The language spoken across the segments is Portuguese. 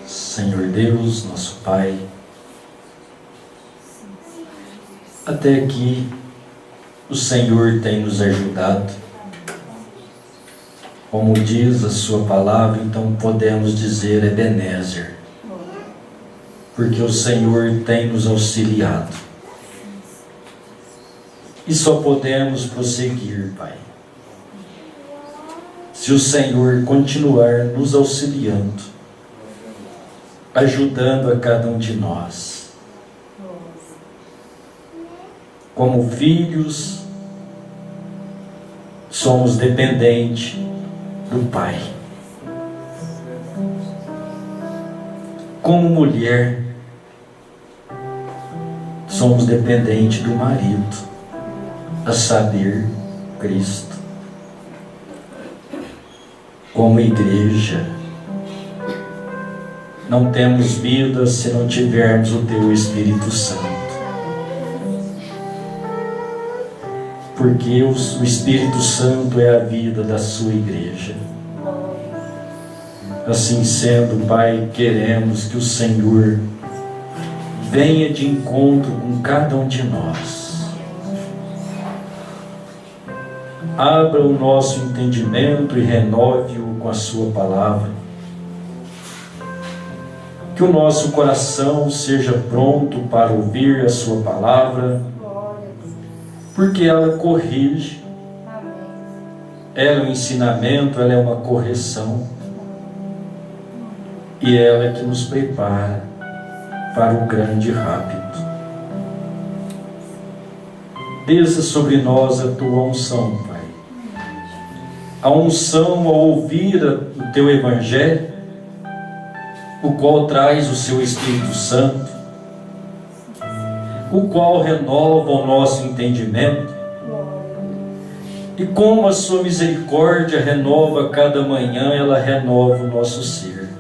Senhor Deus, nosso Pai, até aqui o Senhor tem nos ajudado. Como diz a sua palavra, então podemos dizer Ebenezer, porque o Senhor tem nos auxiliado. E só podemos prosseguir, Pai, se o Senhor continuar nos auxiliando, ajudando a cada um de nós. Como filhos, somos dependentes do Pai. Como mulher, somos dependentes do marido, a saber, Cristo. Como igreja, não temos vida se não tivermos o Teu Espírito Santo. Porque o Espírito Santo é a vida da sua igreja. Assim sendo, Pai, queremos que o Senhor venha de encontro com cada um de nós. Abra o nosso entendimento e renove-o com a sua palavra. Que o nosso coração seja pronto para ouvir a sua palavra, porque ela corrige, ela é um ensinamento, ela é uma correção, e ela é que nos prepara para o grande e rápido. Desça sobre nós a Tua unção, Pai. A unção ao ouvir o Teu Evangelho, o qual traz o Seu Espírito Santo, o qual renova o nosso entendimento, e como a Sua misericórdia renova cada manhã, ela renova o nosso ser.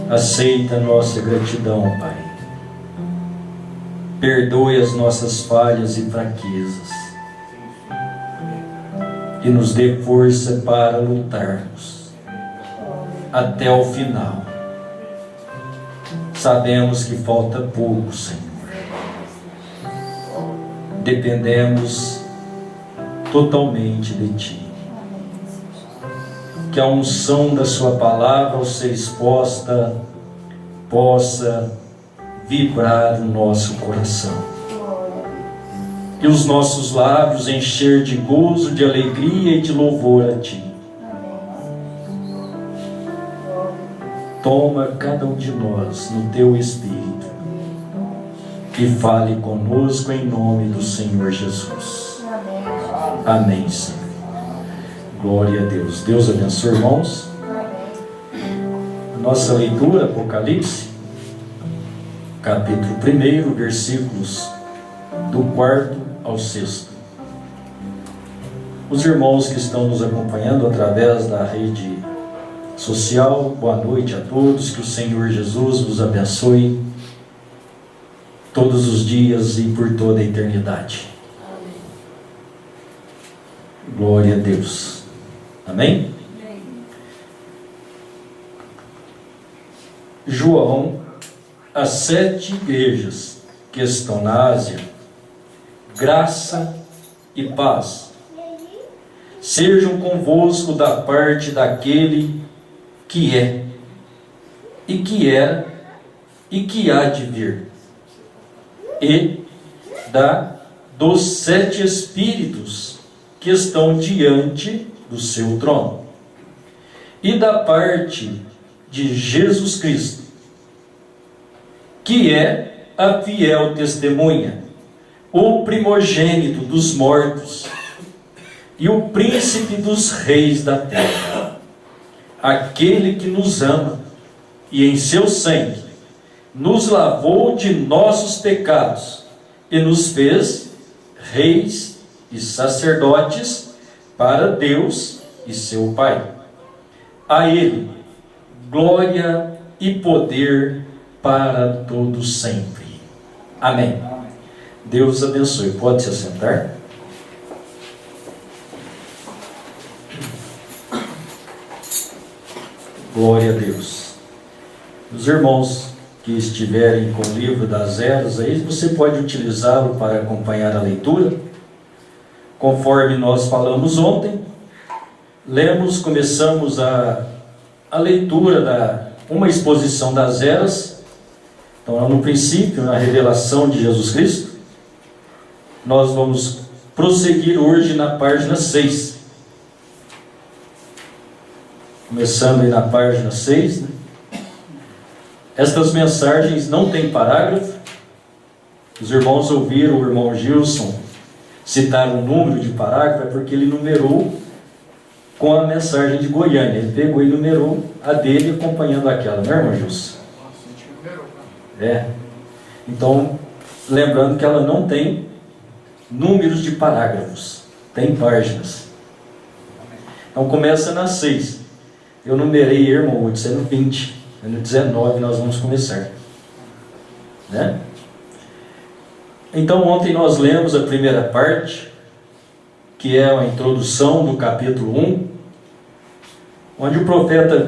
Aceita a nossa gratidão, Pai. Perdoe as nossas falhas e fraquezas, e nos dê força para lutarmos até o final. Sabemos que falta pouco, Senhor. Dependemos totalmente de Ti. que a unção da sua palavra, ao ser exposta, possa vibrar no nosso coração. E os nossos lábios encher de gozo, de alegria e de louvor a Ti. Toma cada um de nós no Teu Espírito e fale conosco em nome do Senhor Jesus. Amém, Senhor. Glória a Deus. Deus abençoe, irmãos. Nossa leitura, Apocalipse, capítulo 1, versículos do 4º ao 6º. Os irmãos que estão nos acompanhando através da rede social, boa noite a todos, que o Senhor Jesus vos abençoe todos os dias e por toda a eternidade. Glória a Deus. Amém? João, as 7 igrejas que estão na Ásia, graça e paz sejam convosco da parte daquele que é, e que era, e que há de vir, e dos 7 Espíritos que estão diante do seu trono, e da parte de Jesus Cristo, que é a fiel testemunha, o primogênito dos mortos, e o príncipe dos reis da terra, aquele que nos ama, e em seu sangue nos lavou de nossos pecados, e nos fez reis e sacerdotes para Deus e seu Pai. A Ele glória e poder para todos sempre. Amém. Deus abençoe. Pode se assentar. Glória a Deus. Os irmãos que estiverem com o livro das eras aí, você pode utilizá-lo para acompanhar a leitura. Conforme nós falamos ontem, começamos a leitura uma exposição das eras. Então, no princípio, na revelação de Jesus Cristo. Nós vamos prosseguir hoje na página 6. Começando aí na página 6, né? Estas mensagens não têm parágrafo. Os irmãos ouviram o irmão Gilson citar um número de parágrafo, é porque ele numerou com a mensagem de Goiânia. Ele pegou e numerou a dele acompanhando aquela, não é, irmão Gilson? Então, lembrando que ela não tem números de parágrafos, tem páginas. Então começa na 6. Eu numerei, irmão, isso é no 20. No 19 nós vamos começar, né? Então ontem nós lemos a primeira parte, que é a introdução do capítulo 1, onde o profeta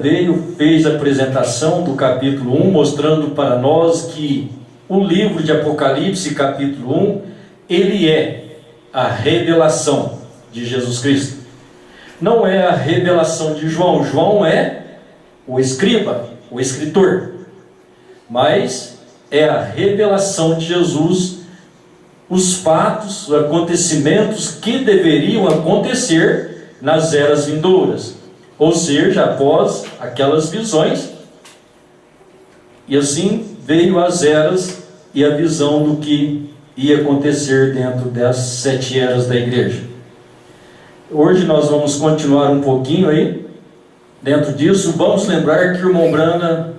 fez a apresentação do capítulo 1, mostrando para nós que o livro de Apocalipse, capítulo 1, ele é a revelação de Jesus Cristo. Não é a revelação de João. João é o escriba, o escritor, mas é a revelação de Jesus, os fatos, os acontecimentos que deveriam acontecer nas eras vindouras, ou seja, após aquelas visões. E assim veio as eras e a visão do que ia acontecer dentro das 7 eras da igreja. Hoje nós vamos continuar um pouquinho aí. Dentro disso, vamos lembrar que o irmão Brana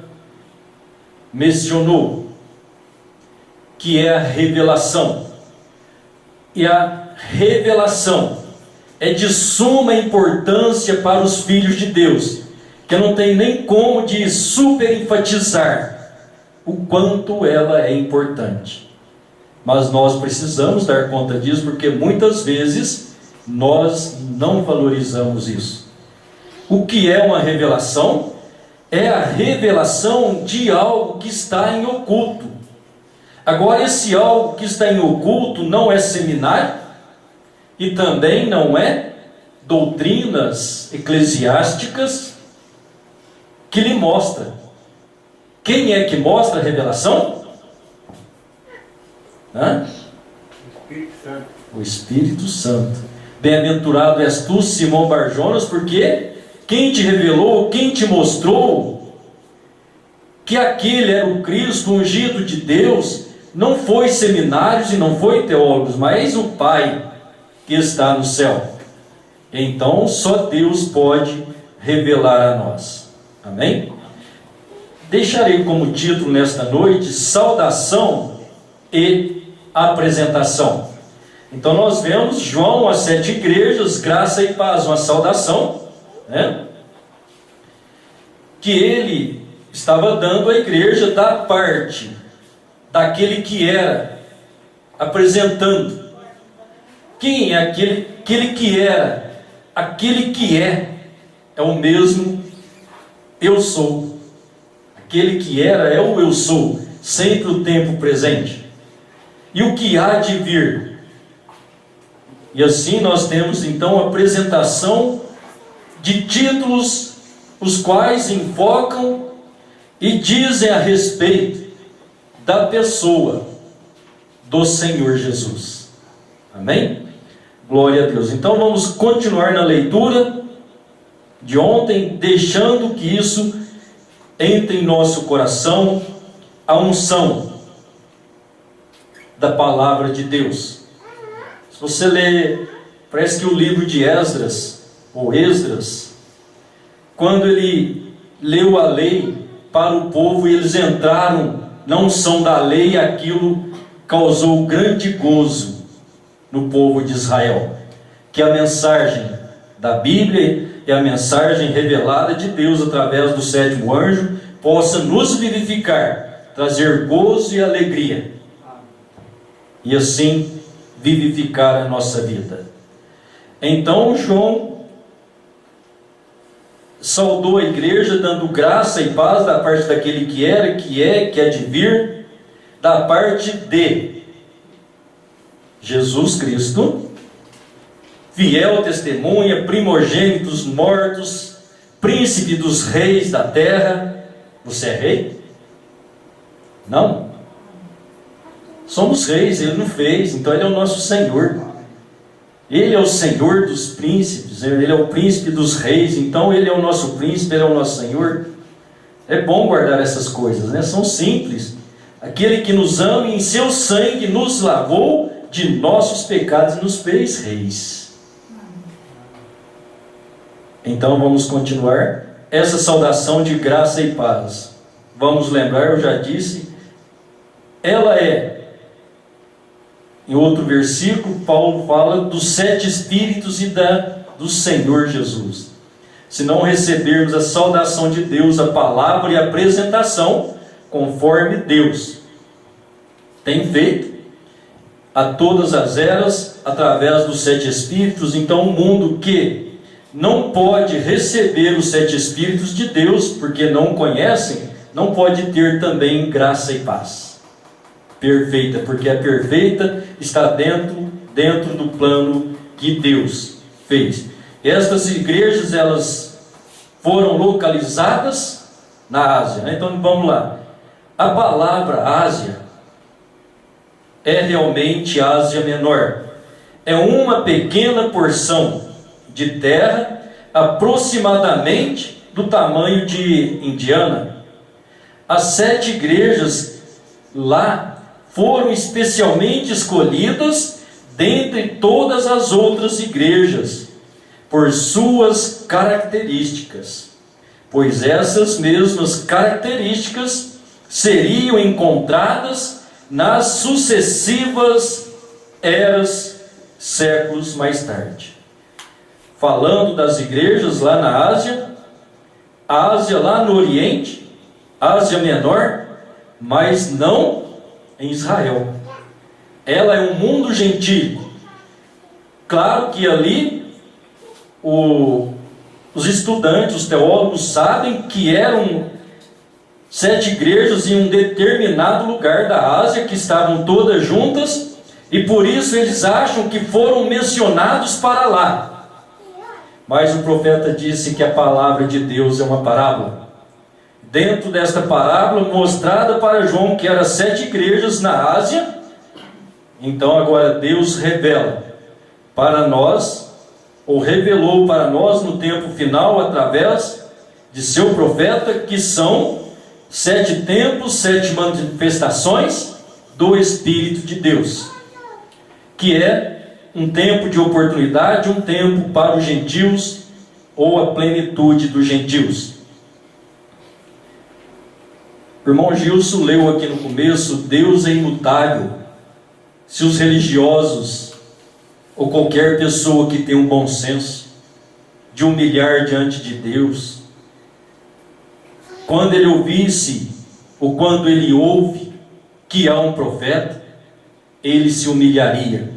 mencionou que é a revelação. E a revelação é de suma importância para os filhos de Deus, que não tem nem como de superenfatizar o quanto ela é importante. Mas nós precisamos dar conta disso, porque muitas vezes nós não valorizamos isso. O que é uma revelação? É a revelação de algo que está em oculto. Agora, esse algo que está em oculto não é seminário e também não é doutrinas eclesiásticas que lhe mostra. Quem é que mostra a revelação? Espírito Santo. O Espírito Santo. Bem-aventurado és tu, Simão Barjonas, porque quem te revelou, quem te mostrou que aquele era o Cristo ungido de Deus, não foi seminários e não foi teólogos, mas o Pai que está no céu. Então só Deus pode revelar a nós. Amém? Deixarei como título nesta noite: saudação e apresentação. Então nós vemos João às 7 igrejas, graça e paz, uma saudação, né? Que ele estava dando à igreja da parte daquele que era, apresentando. Quem é aquele que era? Aquele que é o mesmo eu sou. Aquele que era é o eu sou, sempre o tempo presente. E o que há de vir. E assim nós temos então a apresentação de títulos, os quais enfocam e dizem a respeito da pessoa do Senhor Jesus. Amém? Glória a Deus. Então vamos continuar na leitura de ontem, deixando que isso entre em nosso coração, a unção da palavra de Deus. Se você ler, parece que o livro de Esdras, ou Esdras, quando ele leu a lei para o povo e eles entraram na unção da lei, aquilo causou grande gozo no povo de Israel. Que a mensagem da Bíblia e a mensagem revelada de Deus através do 7º anjo possa nos vivificar, trazer gozo e alegria, e assim vivificar a nossa vida. Então João saudou a igreja, dando graça e paz da parte daquele que era, que é, que há de vir, da parte de Jesus Cristo, fiel testemunha, primogênito dos mortos, príncipe dos reis da terra. Você é rei? Não. Somos reis, ele não fez, então ele é o nosso Senhor. Ele é o Senhor dos príncipes, ele é o príncipe dos reis, então ele é o nosso príncipe, ele é o nosso Senhor. É bom guardar essas coisas, né? São simples. Aquele que nos ama e em seu sangue nos lavou de nossos pecados e nos fez reis. Então vamos continuar essa saudação de graça e paz. Vamos lembrar, eu já disse, ela é, em outro versículo, Paulo fala dos 7 Espíritos e do Senhor Jesus. Se não recebermos a saudação de Deus, a palavra e a apresentação, conforme Deus tem feito a todas as eras, através dos 7 Espíritos, então o mundo que não pode receber os 7 Espíritos de Deus, porque não conhecem, não pode ter também graça e paz perfeita, porque a perfeita está dentro do plano que Deus fez. Estas igrejas, elas foram localizadas na Ásia, né? Então vamos lá. A palavra Ásia é realmente Ásia Menor. É uma pequena porção de terra, aproximadamente do tamanho de Indiana. As 7 igrejas lá foram especialmente escolhidas dentre todas as outras igrejas, por suas características, pois essas mesmas características seriam encontradas nas sucessivas eras, séculos mais tarde. Falando das igrejas lá na Ásia, a Ásia lá no Oriente, Ásia Menor, mas não em Israel. Ela é um mundo gentil. Claro que ali os estudantes, os teólogos sabem que eram 7 igrejas em um determinado lugar da Ásia, que estavam todas juntas, e por isso eles acham que foram mencionados para lá. Mas o profeta disse que a palavra de Deus é uma parábola. Dentro desta parábola, mostrada para João que eram 7 igrejas na Ásia, então agora Deus revela para nós, ou revelou para nós no tempo final, através de seu profeta, que são 7 tempos, 7 manifestações do Espírito de Deus, que é um tempo de oportunidade, um tempo para os gentios, ou a plenitude dos gentios. O irmão Gilson leu aqui no começo: Deus é imutável. Se os religiosos, ou qualquer pessoa que tem um bom senso, de humilhar diante de Deus, quando ele ouvisse, ou quando ele ouve que há um profeta, ele se humilharia,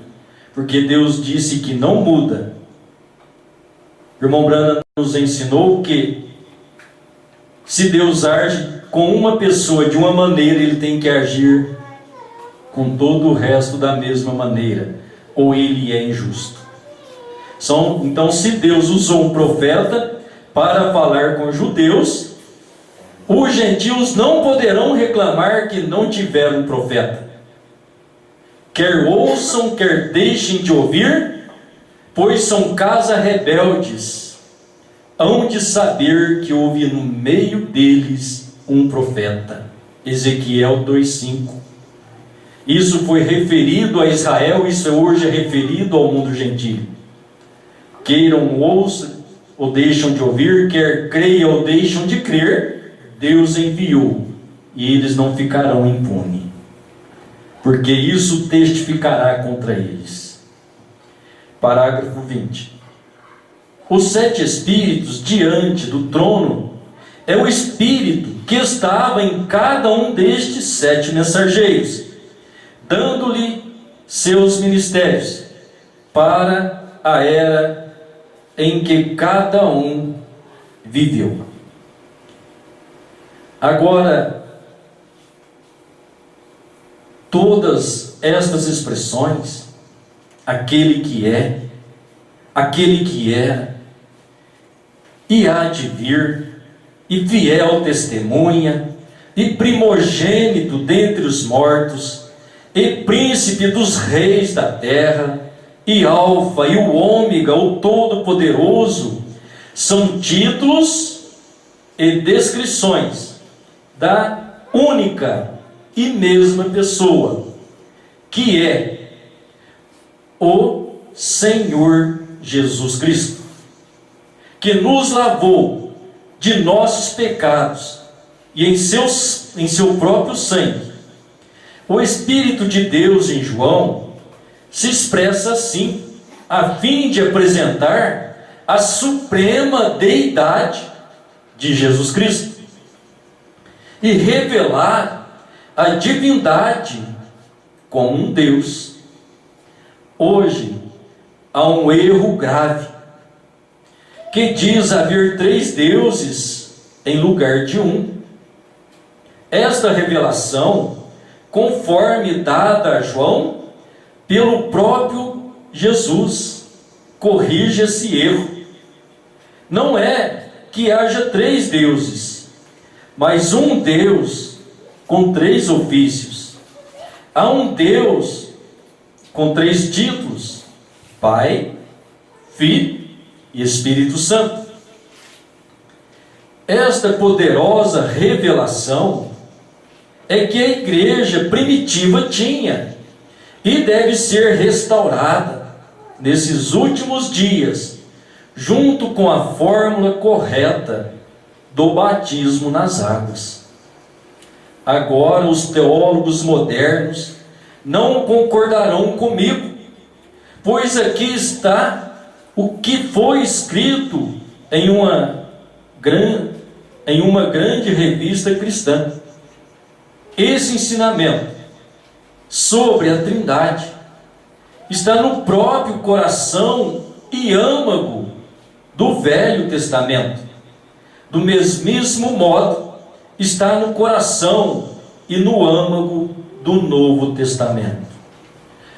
porque Deus disse que não muda. O irmão Branham nos ensinou que se Deus age com uma pessoa de uma maneira, ele tem que agir com todo o resto da mesma maneira, ou ele é injusto. Então, se Deus usou um profeta para falar com os judeus, os gentios não poderão reclamar que não tiveram um profeta. Quer ouçam, quer deixem de ouvir, pois são casa rebeldes, hão de saber que houve no meio deles um profeta. Ezequiel 2:5. Isso foi referido a Israel, isso hoje é referido ao mundo gentio. Queiram ouçam ou deixam de ouvir, quer creiam ou deixam de crer, Deus enviou, e eles não ficarão impunes, porque isso testificará contra eles. Parágrafo 20. Os 7 espíritos diante do trono é o espírito que estava em cada um destes 7 mensageiros, dando-lhe seus ministérios para a era em que cada um viveu. Agora, todas estas expressões, aquele que é, aquele que era, e há de vir, e fiel testemunha, e primogênito dentre os mortos, e príncipe dos reis da terra, e Alfa e o Ômega, o Todo-Poderoso, são títulos e descrições da única e mesma pessoa, que é o Senhor Jesus Cristo, que nos lavou de nossos pecados e em seu próprio sangue. O Espírito de Deus em João se expressa assim, a fim de apresentar a suprema deidade de Jesus Cristo e revelar a divindade como um Deus. Hoje há um erro grave que diz haver 3 deuses em lugar de um. Esta revelação, conforme dada a João pelo próprio Jesus, corrige esse erro. Não é que haja 3 deuses, mas um Deus com 3 ofícios. Há um Deus com 3 títulos: Pai, Filho e Espírito Santo. Esta poderosa revelação é que a igreja primitiva tinha e deve ser restaurada nesses últimos dias, junto com a fórmula correta do batismo nas águas. Agora os teólogos modernos não concordarão comigo, pois aqui está o que foi escrito em uma grande revista cristã. Esse ensinamento sobre a Trindade está no próprio coração e âmago do Velho Testamento. Do mesmíssimo modo, está no coração e no âmago do Novo Testamento.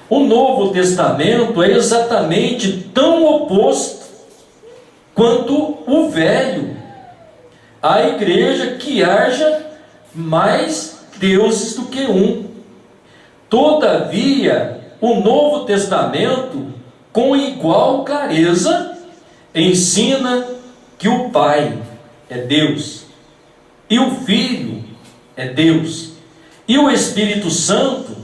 O Novo Testamento é exatamente tão oposto quanto o velho. A igreja que haja mais deuses do que um. Todavia, o Novo Testamento, com igual clareza, ensina que o Pai é Deus, e o Filho é Deus, e o Espírito Santo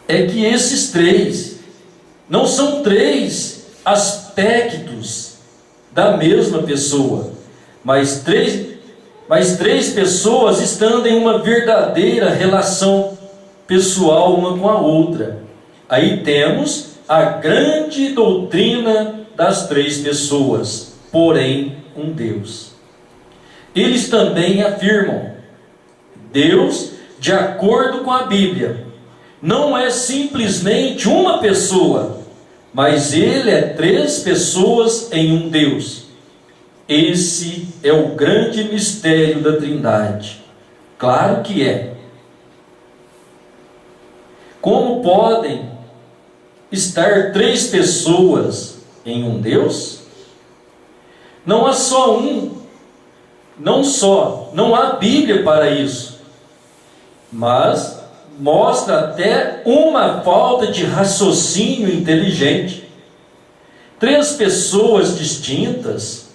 é que esses três não são três aspectos da mesma pessoa, mas três pessoas estando em uma verdadeira relação pessoal uma com a outra. Aí temos a grande doutrina das três pessoas, porém um Deus. Eles também afirmam: Deus, de acordo com a Bíblia, não é simplesmente uma pessoa, mas Ele é três pessoas em um Deus. Esse é o grande mistério da Trindade. Claro que é. Como podem estar três pessoas em um Deus? Não há só um, não há Bíblia para isso, mas mostra até uma falta de raciocínio inteligente. Três pessoas distintas,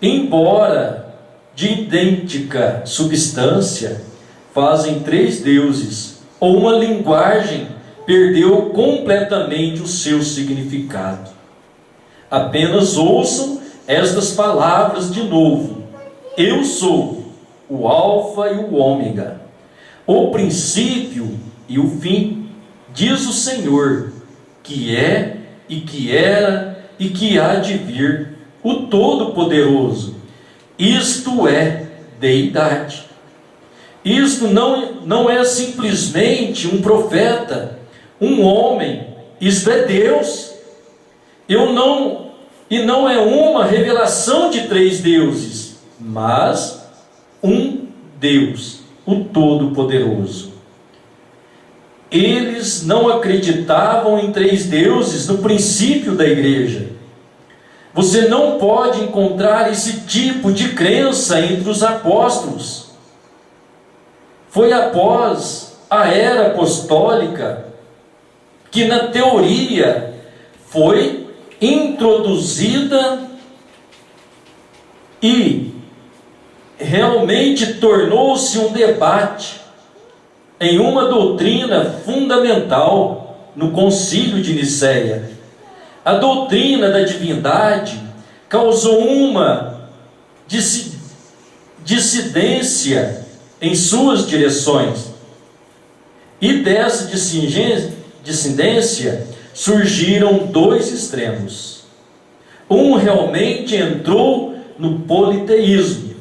embora de idêntica substância, fazem três deuses, ou uma linguagem perdeu completamente o seu significado. Apenas ouçam estas palavras de novo: eu sou o Alfa e o Ômega, o princípio e o fim, diz o Senhor, que é e que era e que há de vir, o Todo-Poderoso. Isto é deidade. Isto não é simplesmente um profeta, um homem. Isto é Deus. E não é uma revelação de três deuses, mas um Deus, o Todo-Poderoso. Eles não acreditavam em três deuses no princípio da igreja. Você não pode encontrar esse tipo de crença entre os apóstolos. Foi após a era apostólica que, na teoria, foi introduzida e realmente tornou-se um debate em uma doutrina fundamental no Concílio de Nicéia. A doutrina da divindade causou uma dissidência em suas direções. E dessa dissidência surgiram dois extremos. Um realmente entrou no politeísmo,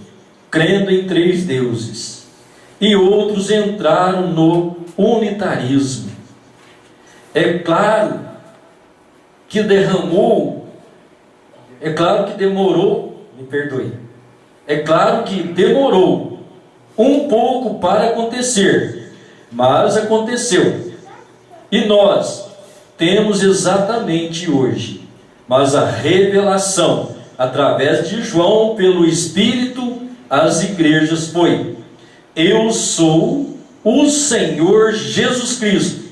crendo em três deuses, e outros entraram no unitarismo. É claro que demorou, um pouco para acontecer, mas aconteceu. E nós temos exatamente hoje, mas a revelação através de João pelo Espírito às igrejas foi: eu sou o Senhor Jesus Cristo,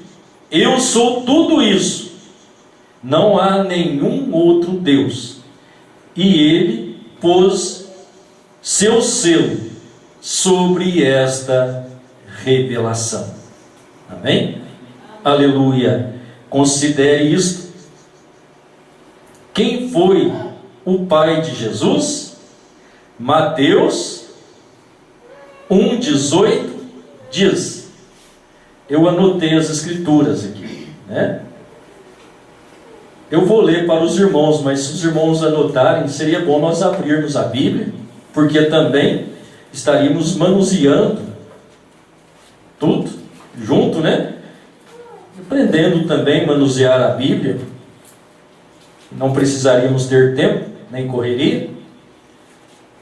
eu sou tudo isso, não há nenhum outro Deus. E Ele pôs seu selo sobre esta revelação. Amém? Aleluia. Considere isto. Quem foi o pai de Jesus? Mateus 1,18 diz, eu anotei as escrituras aqui, né? Eu vou ler para os irmãos, mas se os irmãos anotarem, seria bom nós abrirmos a Bíblia, porque também estaríamos manuseando tudo junto, né? Aprendendo também a manusear a Bíblia. Não precisaríamos ter tempo, nem correria,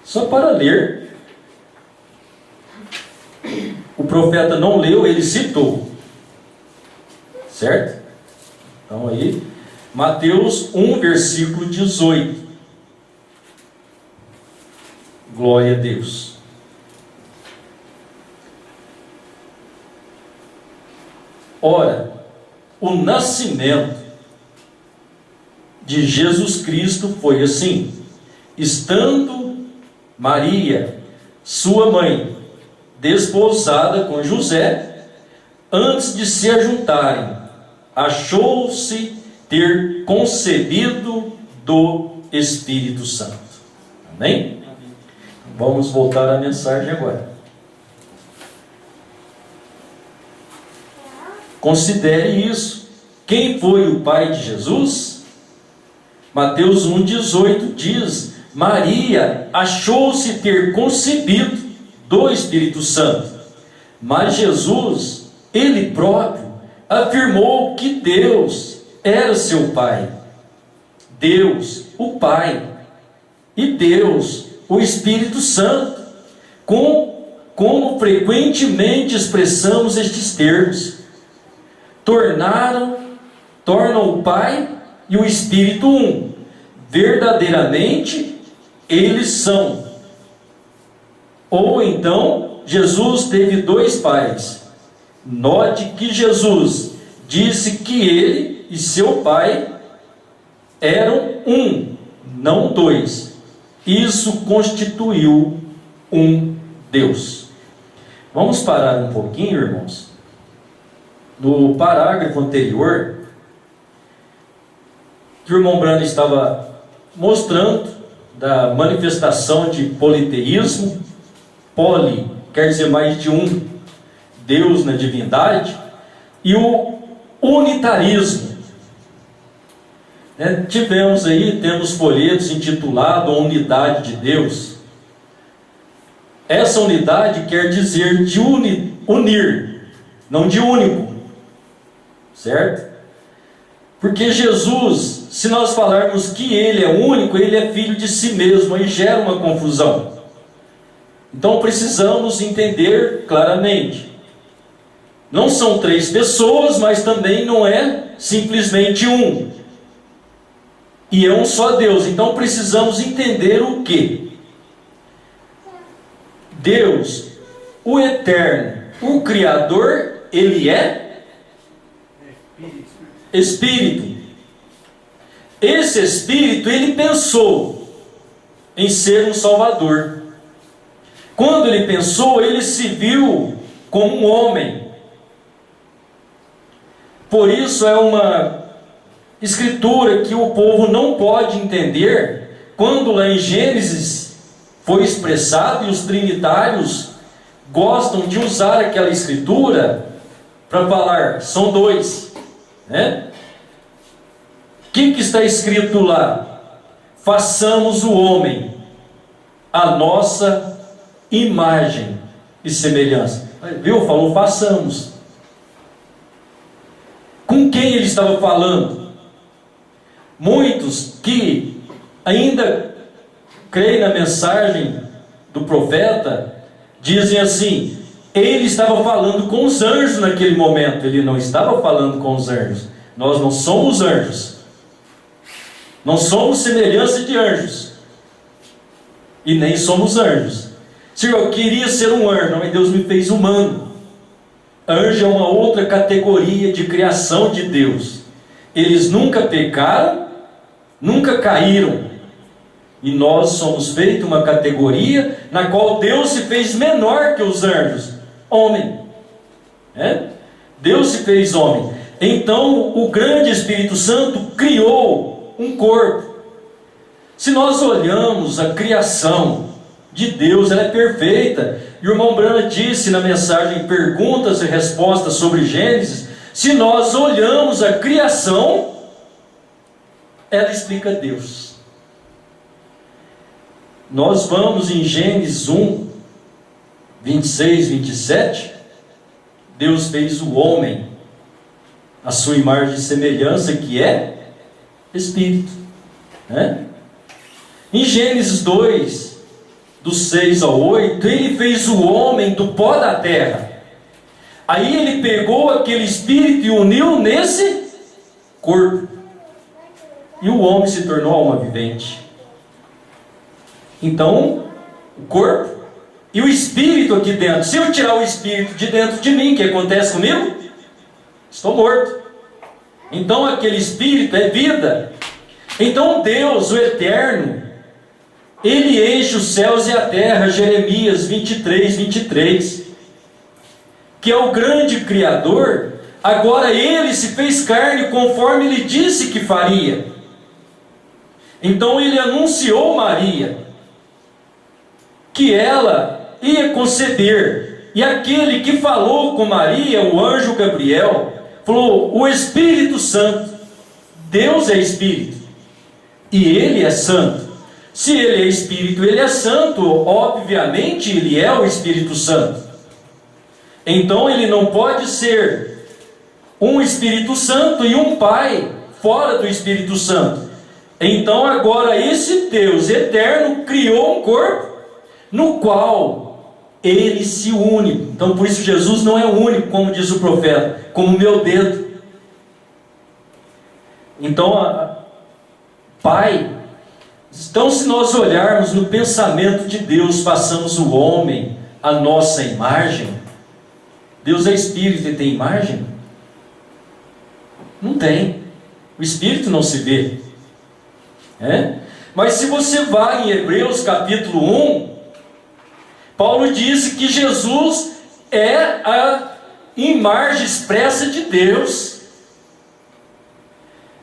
só para ler. O profeta não leu, ele citou, certo? Então aí Mateus 1, versículo 18. Glória a Deus. Ora, o nascimento de Jesus Cristo foi assim: estando Maria, sua mãe, desposada com José, antes de se ajuntarem, achou-se ter concebido do Espírito Santo. Amém? Vamos voltar à mensagem agora. Considere isso. Quem foi o pai de Jesus? Mateus 1,18 diz: Maria achou-se ter concebido do Espírito Santo. Mas Jesus, ele próprio, afirmou que Deus era seu pai. Deus, o Pai, e Deus, o Espírito Santo. Como frequentemente expressamos estes termos, tornam o Pai e o Espírito um. Verdadeiramente, eles são. Ou então, Jesus teve dois pais. Note que Jesus disse que ele e seu pai eram um, não dois. Isso constituiu um Deus. Vamos parar um pouquinho, irmãos. No parágrafo anterior, que o irmão Brando estava mostrando da manifestação de politeísmo. Poli quer dizer mais de um Deus na divindade, e o unitarismo. Temos folhetos intitulados A Unidade de Deus. Essa unidade quer dizer de unir, não de único, certo? Porque Jesus, se nós falarmos que ele é único, ele é filho de si mesmo, aí gera uma confusão. Então precisamos entender claramente. Não são três pessoas, mas também não é simplesmente um. E é um só Deus. Então precisamos entender o quê? Deus, o Eterno, o Criador, ele é Espírito. Esse Espírito, ele pensou em ser um Salvador. Quando ele pensou, ele se viu como um homem. Por isso é uma escritura que o povo não pode entender, quando lá em Gênesis foi expressado, e os trinitários gostam de usar aquela escritura para falar, são dois, né? O que está escrito lá? Façamos o homem a nossa imagem e semelhança. Viu? Falou façamos. Com quem ele estava falando? Muitos que ainda creem na mensagem do profeta dizem assim: ele estava falando com os anjos naquele momento. Ele não estava falando com os anjos. Nós não somos anjos. Não somos semelhança de anjos. E nem somos anjos. Senhor, eu queria ser um anjo, mas Deus me fez humano. Anjo é uma outra categoria de criação de Deus. Eles nunca pecaram, nunca caíram. E nós somos feitos uma categoria na qual Deus se fez menor que os anjos. Homem. Deus se fez homem. Então o grande Espírito Santo criou um corpo. Se nós olhamos a criação de Deus, ela é perfeita. E o irmão Brana disse na mensagem Perguntas e Respostas sobre Gênesis, se nós olhamos a criação, ela explica Deus. Nós vamos em Gênesis 1, 26, 27, Deus fez o homem a sua imagem e semelhança, que é Espírito, né? Em Gênesis 2, do 6 ao 8, ele fez o homem do pó da terra. Aí ele pegou aquele espírito e uniu nesse corpo. e o homem se tornou alma vivente. Então, o corpo e o espírito aqui dentro. Se eu tirar o espírito de dentro de mim, o que acontece comigo? Estou morto. Então aquele espírito é vida. Então Deus, o eterno, Ele enche os céus e a terra, Jeremias 23, 23, que é o grande Criador. Agora Ele se fez carne conforme Ele disse que faria. Então Ele anunciou Maria que ela ia conceber. E aquele que falou com Maria, o anjo Gabriel, falou: o Espírito Santo, Deus é Espírito, e Ele é Santo. Se Ele é Espírito, Ele é Santo, obviamente Ele é o Espírito Santo. Então Ele não pode ser um Espírito Santo e um Pai fora do Espírito Santo. Então agora esse Deus eterno criou um corpo no qual Ele se une. Então por isso Jesus não é único, como diz o profeta, como meu dedo. Então, Pai, então se nós olharmos no pensamento de Deus, façamos o homem a nossa imagem. Deus é Espírito e tem imagem? Não tem. O Espírito não se vê. Mas se você vai em Hebreus capítulo 1, Paulo disse que Jesus é a imagem expressa de Deus.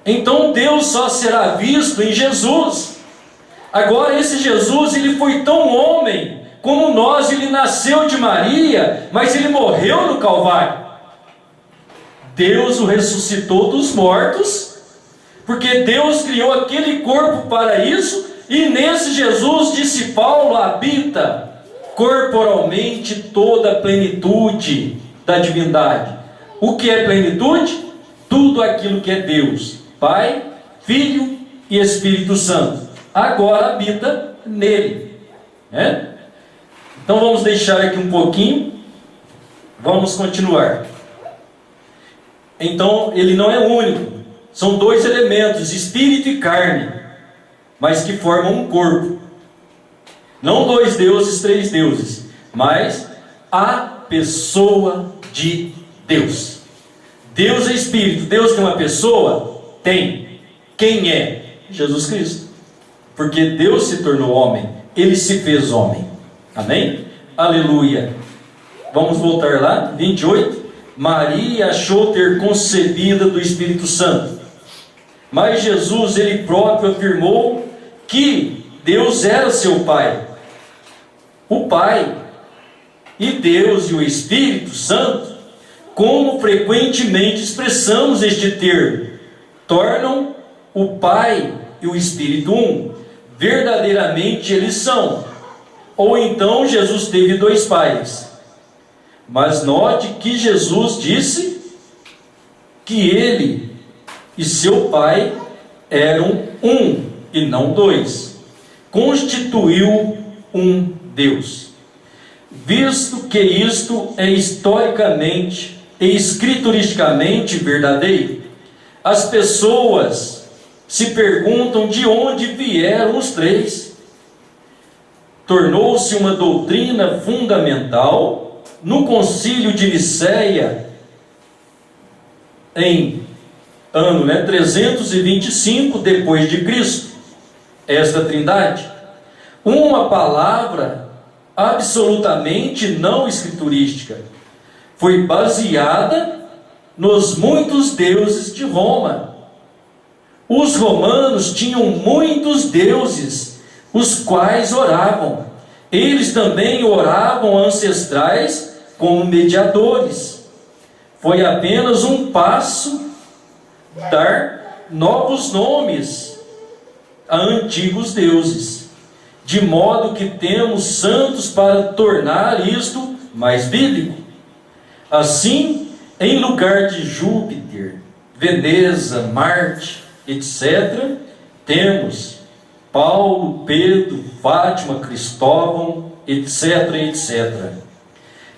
Então Deus só será visto em Jesus. Agora esse Jesus, ele foi tão homem como nós. Ele nasceu de Maria, mas ele morreu no Calvário. Deus o ressuscitou dos mortos, porque Deus criou aquele corpo para isso, e nesse Jesus, disse Paulo, habita corporalmente toda a plenitude da divindade. O que é plenitude? Tudo aquilo que é Deus, Pai, Filho e Espírito Santo, agora habita nele. Então vamos deixar aqui um pouquinho, vamos continuar. Então ele não é único, são dois elementos, espírito e carne, mas que formam um corpo. Não dois deuses, três deuses, mas a pessoa de Deus. Deus é Espírito. Deus tem uma pessoa? Tem. Quem é? Jesus Cristo. Porque Deus se tornou homem, Ele se fez homem. Amém? Aleluia. Vamos voltar lá, 28. Maria achou ter concebida do Espírito Santo, mas Jesus, Ele próprio afirmou que Deus era seu Pai. O Pai e Deus e o Espírito Santo, como frequentemente expressamos este termo, tornam o Pai e o Espírito um. Verdadeiramente eles são. Ou então Jesus teve dois pais. Mas note que Jesus disse que Ele e seu Pai eram um e não dois. Constituiu um Deus. Visto que isto é historicamente e escrituristicamente verdadeiro, as pessoas se perguntam de onde vieram os três. Tornou-se uma doutrina fundamental no concílio de Nicéia, em ano 325 depois de Cristo, esta trindade. Uma palavra absolutamente não escriturística, foi baseada nos muitos deuses de Roma. Os romanos tinham muitos deuses, os quais oravam. Eles também oravam ancestrais como mediadores. Foi apenas um passo dar novos nomes a antigos deuses, de modo que temos santos para tornar isto mais bíblico. Assim, em lugar de Júpiter, Veneza, Marte, etc., temos Paulo, Pedro, Fátima, Cristóvão, etc., etc.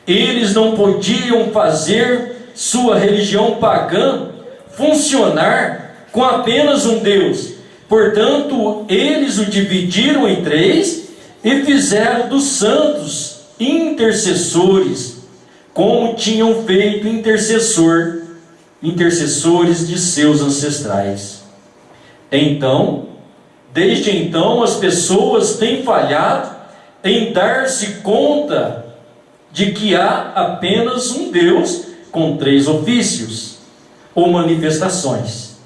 Eles não podiam fazer sua religião pagã funcionar com apenas um Deus, Portanto, eles o dividiram em 3 e fizeram dos santos intercessores, como tinham feito intercessores de seus ancestrais. Desde então, as pessoas têm falhado em dar-se conta de que há apenas um Deus com 3 ofícios ou manifestações.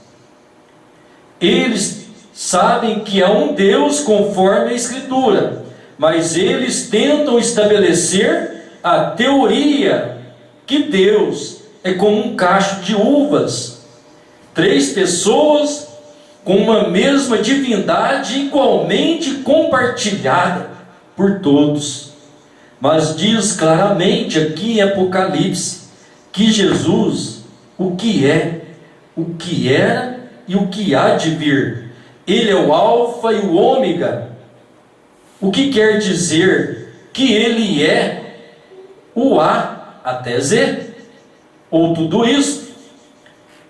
Eles sabem que há um Deus conforme a Escritura, mas eles tentam estabelecer a teoria que Deus é como um cacho de uvas, 3 pessoas com uma mesma divindade igualmente compartilhada por todos. Mas diz claramente aqui em Apocalipse que Jesus, o que é, o que era e o que há de vir, Ele é o Alfa e o Ômega, o que quer dizer que Ele é o A até Z, ou tudo isso.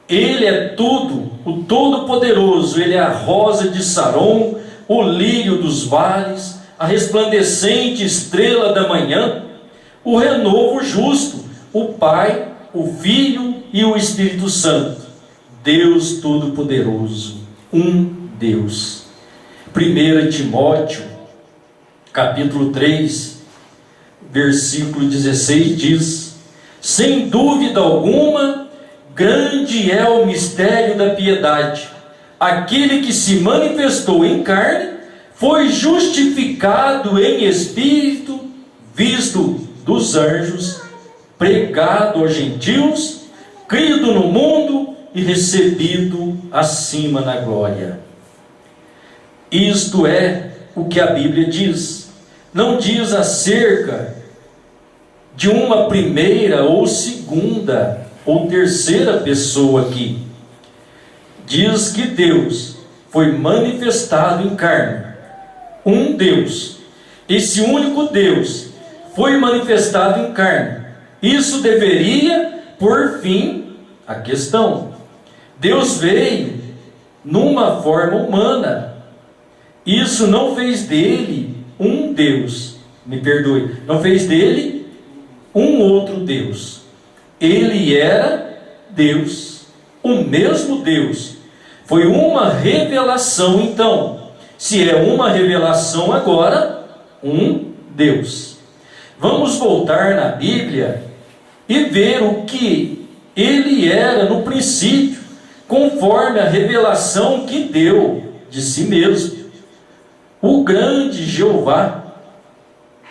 Ele é tudo, o Todo-Poderoso. Ele é a rosa de Saron, o lírio dos vales, a resplandecente estrela da manhã, o renovo justo, o Pai, o Filho e o Espírito Santo. Deus Todo-Poderoso, um Deus. 1 Timóteo, capítulo 3, versículo 16 diz: sem dúvida alguma, grande é o mistério da piedade. Aquele que se manifestou em carne foi justificado em espírito, visto dos anjos, pregado aos gentios, crido no mundo e recebido acima na glória. Isto é o que a Bíblia diz. Não diz acerca de uma primeira ou segunda ou terceira pessoa aqui. Diz que Deus foi manifestado em carne. Um Deus. Esse único Deus foi manifestado em carne. Isso deveria pôr fim à questão. Deus veio numa forma humana. Isso não fez dele um Deus. Me perdoe. Não fez dele um outro Deus. Ele era Deus, o mesmo Deus. Foi uma revelação, então. Se é uma revelação agora, um Deus. Vamos voltar na Bíblia e ver o que ele era no princípio, conforme a revelação que deu de si mesmo. O grande Jeová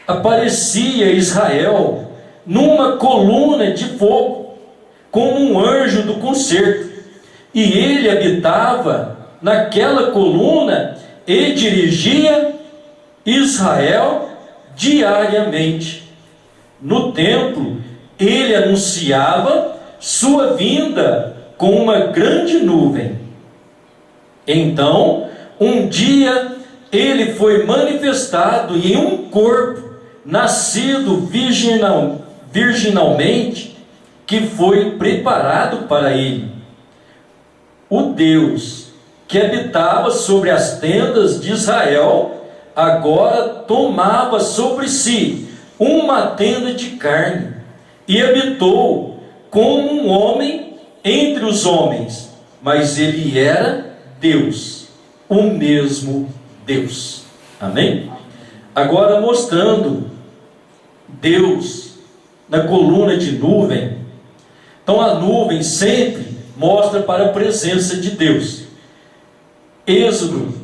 aparecia a Israel numa coluna de fogo, como um anjo do concerto, e ele habitava naquela coluna e dirigia Israel diariamente. No templo, ele anunciava sua vinda com uma grande nuvem. Então, um dia, ele foi manifestado em um corpo nascido virginalmente, que foi preparado para ele. O Deus que habitava sobre as tendas de Israel, agora tomava sobre si uma tenda de carne, e habitou como um homem entre os homens, mas ele era Deus, o mesmo Deus. Amém? Agora mostrando Deus na coluna de nuvem. Então a nuvem sempre mostra para a presença de Deus. Êxodo,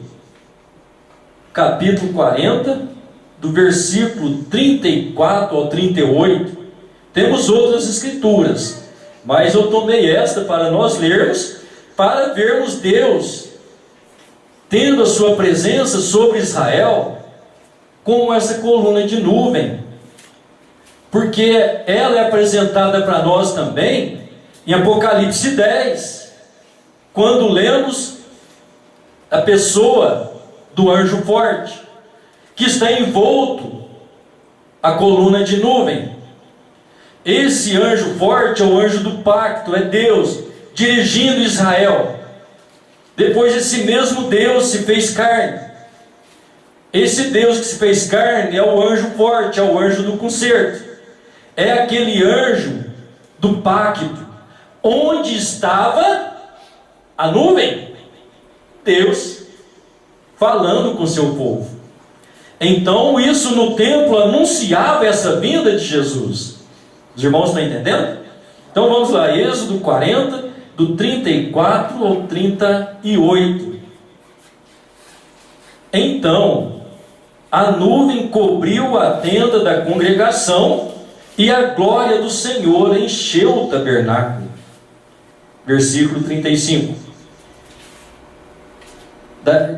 capítulo 40, do versículo 34 ao 38, temos outras escrituras, mas eu tomei esta para nós lermos, para vermos Deus tendo a sua presença sobre Israel, como essa coluna de nuvem, porque ela é apresentada para nós também em Apocalipse 10, quando lemos a pessoa do anjo forte, que está envolto a coluna de nuvem. Esse anjo forte é o anjo do pacto, é Deus dirigindo Israel. Depois esse mesmo Deus se fez carne. Esse Deus que se fez carne é o anjo forte, é o anjo do concerto. É aquele anjo do pacto. Onde estava a nuvem? Deus falando com seu povo. Então isso no templo anunciava essa vinda de Jesus. Os irmãos estão entendendo? Então vamos lá, Êxodo 40, do 34 ao 38. Então a nuvem cobriu a tenda da congregação e a glória do Senhor encheu o tabernáculo. Versículo 35.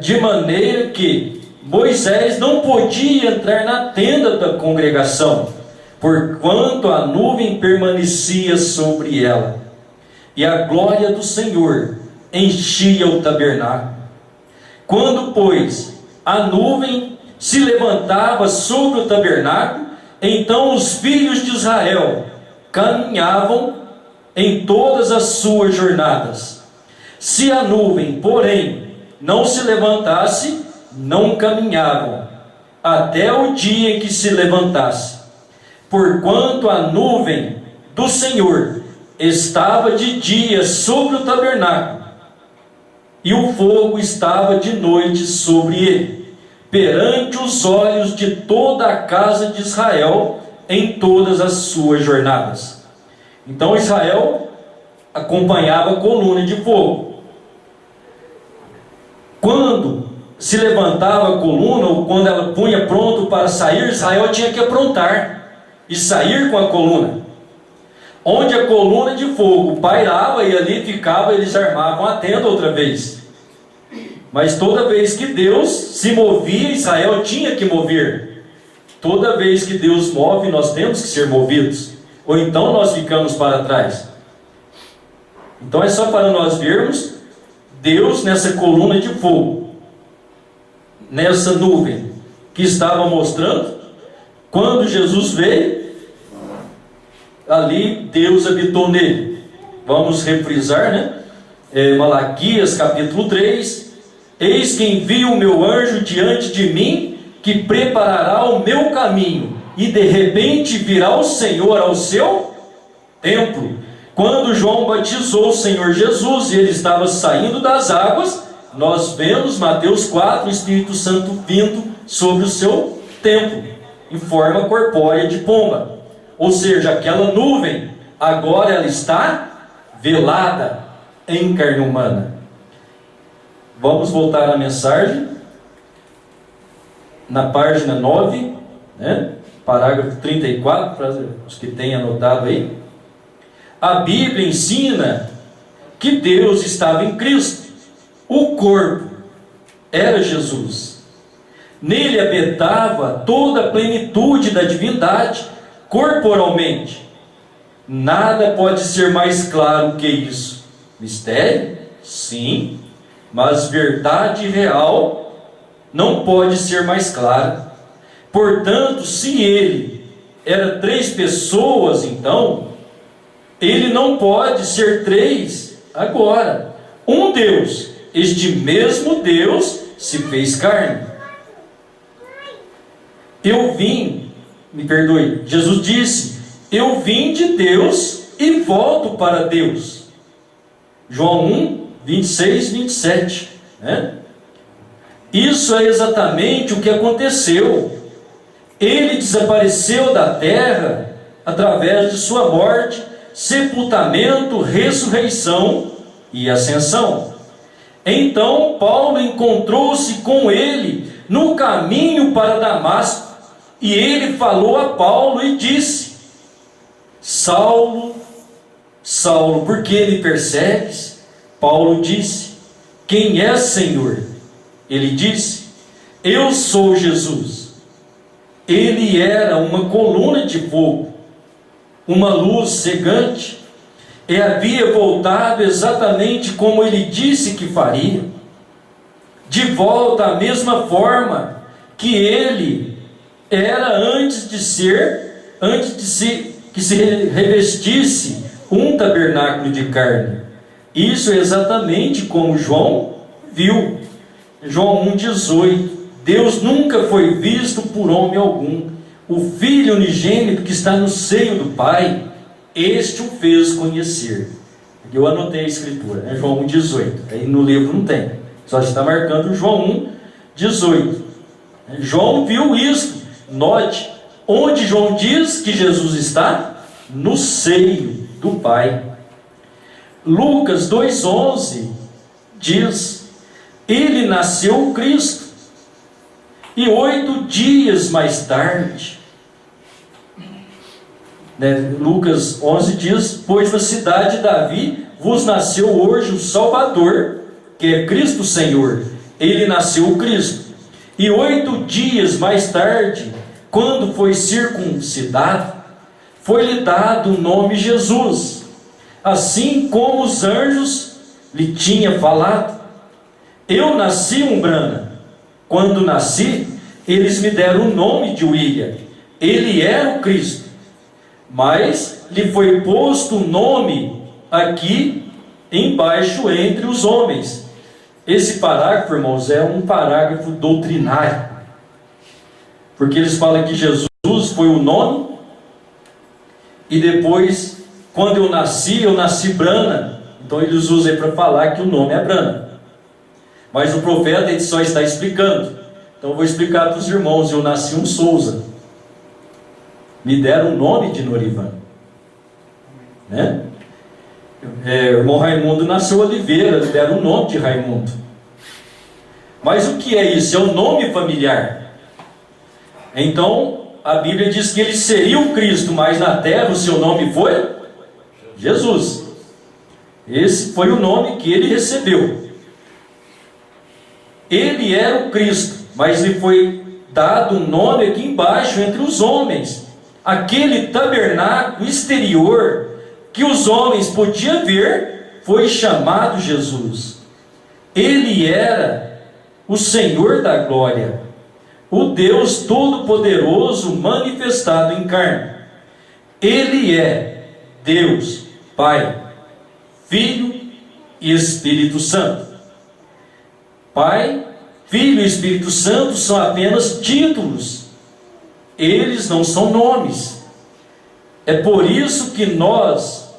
De maneira que Moisés não podia entrar na tenda da congregação, porquanto a nuvem permanecia sobre ela, e a glória do Senhor enchia o tabernáculo. Quando, pois, a nuvem se levantava sobre o tabernáculo, então os filhos de Israel caminhavam em todas as suas jornadas. Se a nuvem, porém, não se levantasse, não caminhavam, até o dia em que se levantasse. Porquanto a nuvem do Senhor estava de dia sobre o tabernáculo, e o fogo estava de noite sobre ele, perante os olhos de toda a casa de Israel, em todas as suas jornadas. Então Israel acompanhava a coluna de fogo. Quando se levantava a coluna, ou quando ela punha pronto para sair, Israel tinha que aprontar e sair com a coluna. Onde a coluna de fogo pairava e ali ficava, eles armavam a tenda outra vez. Mas toda vez que Deus se movia, Israel tinha que mover. Toda vez que Deus move, nós temos que ser movidos, ou então nós ficamos para trás. Então é só para nós vermos Deus nessa coluna de fogo, nessa nuvem que estava mostrando. Quando Jesus veio, ali Deus habitou nele. Vamos refrisar, né? Malaquias capítulo 3: Eis que envio o meu anjo diante de mim, que preparará o meu caminho, e de repente virá o Senhor ao seu templo. Quando João batizou o Senhor Jesus e ele estava saindo das águas, nós vemos Mateus 4, o Espírito Santo vindo sobre o seu templo, em forma corpórea de pomba. Ou seja, aquela nuvem, agora ela está velada em carne humana. Vamos voltar à mensagem, na página 9, né? Parágrafo 34, para os que têm anotado aí. A Bíblia ensina que Deus estava em Cristo. O corpo era Jesus. Nele habitava toda a plenitude da divindade corporalmente. Nada pode ser mais claro que isso. Mistério? Sim. Mas verdade real não pode ser mais clara. Portanto, se ele era 3 pessoas, então ele não pode ser 3 agora. Um Deus. Este mesmo Deus se fez carne. Jesus disse: eu vim de Deus e volto para Deus. João 1, 26, 27, né? Isso é exatamente o que aconteceu. Ele desapareceu da terra através de sua morte, sepultamento, ressurreição e ascensão. Então Paulo encontrou-se com ele no caminho para Damasco, e ele falou a Paulo e disse: Saulo, Saulo, por que me persegues? Paulo disse: quem és, Senhor? Ele disse: eu sou Jesus. Ele era uma coluna de fogo, uma luz cegante, e havia voltado exatamente como ele disse que faria, de volta à mesma forma que ele era antes que se revestisse um tabernáculo de carne. Isso é exatamente como João viu. João 1,18. Deus nunca foi visto por homem algum. O Filho unigênito que está no seio do Pai, este o fez conhecer. Eu anotei a escritura, é João 1,18. Aí no livro não tem, só está marcando João 1,18. João viu isso. Note, onde João diz que Jesus está? No seio do Pai. Lucas 2,11 diz: ele nasceu Cristo, e 8 dias mais tarde, Lucas 11 diz: pois na cidade de Davi vos nasceu hoje o Salvador, que é Cristo Senhor. Ele nasceu o Cristo. E 8 dias mais tarde, quando foi circuncidado, foi-lhe dado o nome Jesus, assim como os anjos lhe tinham falado. Eu nasci umbrana. Quando nasci, eles me deram o nome de William. Ele era o Cristo. Mas lhe foi posto o nome aqui embaixo entre os homens. Esse parágrafo, irmãos, é um parágrafo doutrinário. Porque eles falam que Jesus foi o nome, e depois, quando eu nasci Brana. Então eles usam aí para falar que o nome é Brana. Mas o profeta ele só está explicando. Então eu vou explicar para os irmãos: eu nasci um Souza. Me deram o nome de Norivan. Né? O irmão Raimundo nasceu Oliveira, lhe deram o nome de Raimundo. Mas o que é isso? É o nome familiar. Então a Bíblia diz que ele seria o Cristo, mas na terra o seu nome foi Jesus. Esse foi o nome que ele recebeu. Ele era o Cristo, mas lhe foi dado um nome aqui embaixo entre os homens. Aquele tabernáculo exterior que os homens podiam ver foi chamado Jesus. Ele era o Senhor da glória, o Deus Todo-Poderoso manifestado em carne. Ele é Deus, Pai, Filho e Espírito Santo. Pai, Filho e Espírito Santo são apenas títulos. Eles não são nomes. É por isso que nós